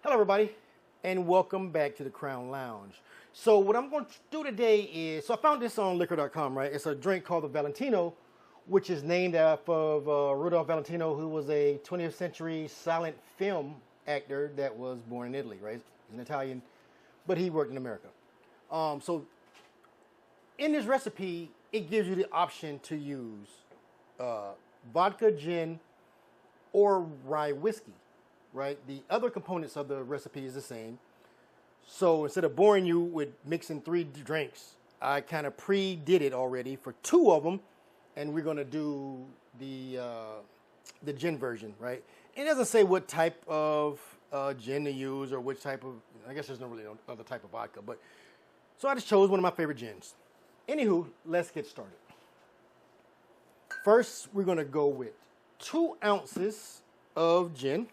Hello everybody, and welcome back to the Crown Lounge. So what I'm going to do today is, I found this on liquor.com, right? It's a drink called the Valentino, which is named after Rudolph Valentino, who was a 20th century silent film actor that was born in Italy, right? He's an Italian, but he worked in America. So in this recipe, it gives you the option to use vodka, gin, or rye whiskey. Right? The other components of the recipe is the same. So instead of boring you with mixing 3 drinks, I kind of pre-did it already for 2 of them, and we're going to do the gin version, right? It doesn't say what type of gin to use or which type of, I guess there's no really no other type of vodka, but so I just chose one of my favorite gins. Anywho, let's get started. First, we're going to go with 2 ounces of gin.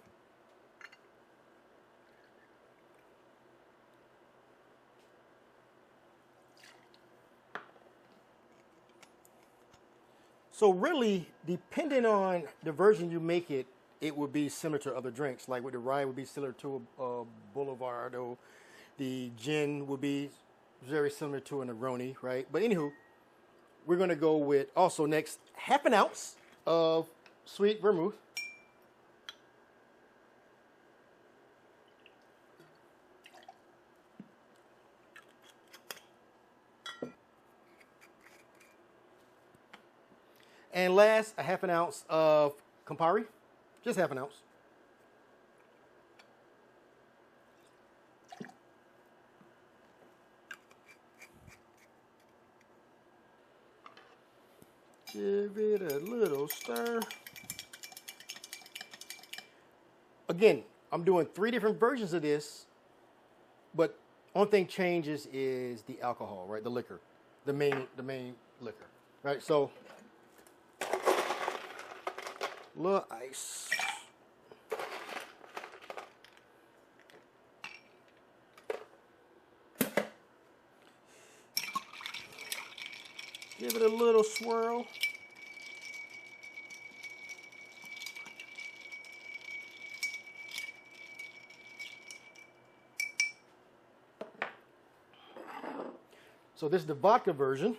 So really, depending on the version you make it, it would be similar to other drinks. Like with the rye, would be similar to a Boulevardo. The gin would be very similar to a Negroni, right? But anywho, we're going to go with also next half an ounce of Sweet Vermouth. And last, a half an ounce of Campari, just half an ounce. Give it a little stir. Again, I'm doing 3 different versions of this, but only thing changes is the alcohol, right? The liquor, the main liquor, right? So little ice. Give it a little swirl. So this is the vodka version.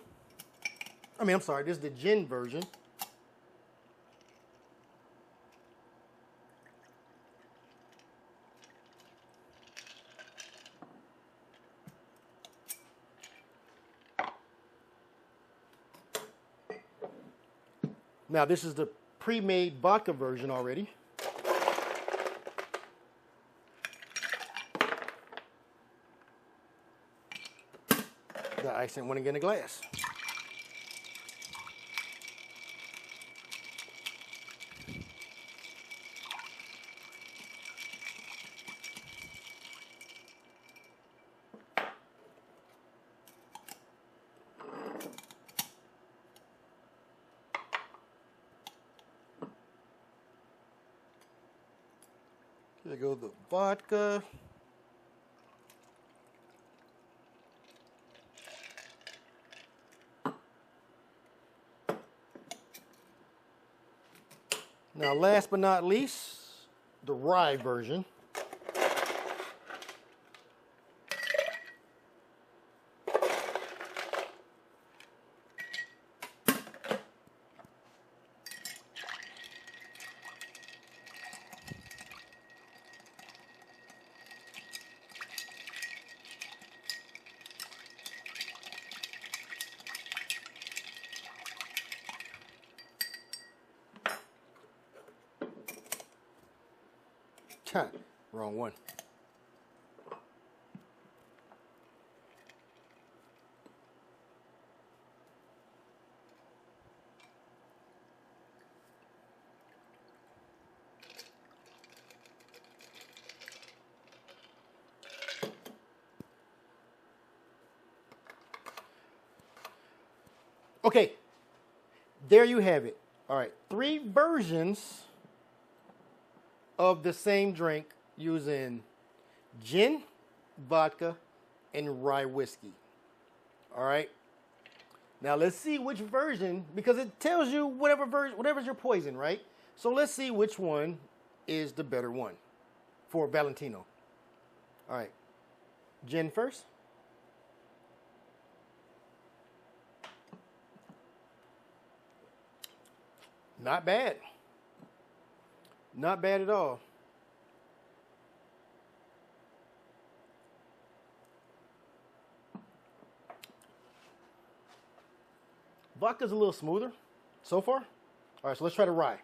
I'm sorry, this is the gin version. Now, this is the pre-made vodka version already. The ice went again in a glass. There goes the vodka. Now, last but not least, the rye version. Wrong one. Okay, there you have it. All right, 3 versions of the same drink using gin, vodka, and rye whiskey. All right. Now let's see which version, because it tells you whatever's your poison, right? So let's see which one is the better one for Valentino. All right, gin first. Not bad. Not bad at all. Vodka's a little smoother so far. All right, so let's try the rye.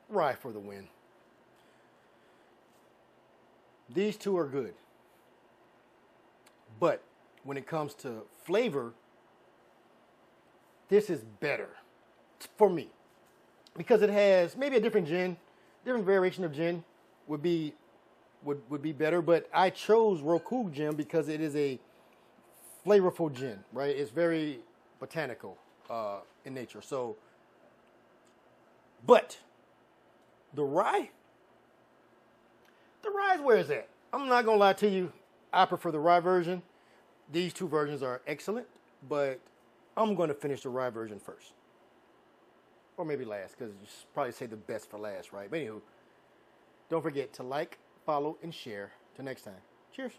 Rye for the win. These two are good. But when it comes to flavor, this is better for me. Because it has maybe a different gin, different variation of gin would be better. But I chose Roku gin because it is a flavorful gin, right? It's very botanical in nature. So, but the rye's where it's at. I'm not gonna lie to you. I prefer the rye version. These two versions are excellent, but I'm gonna finish the rye version first. Or maybe last, because you should probably say the best for last, right? But anywho, don't forget to like, follow, and share. Till next time. Cheers.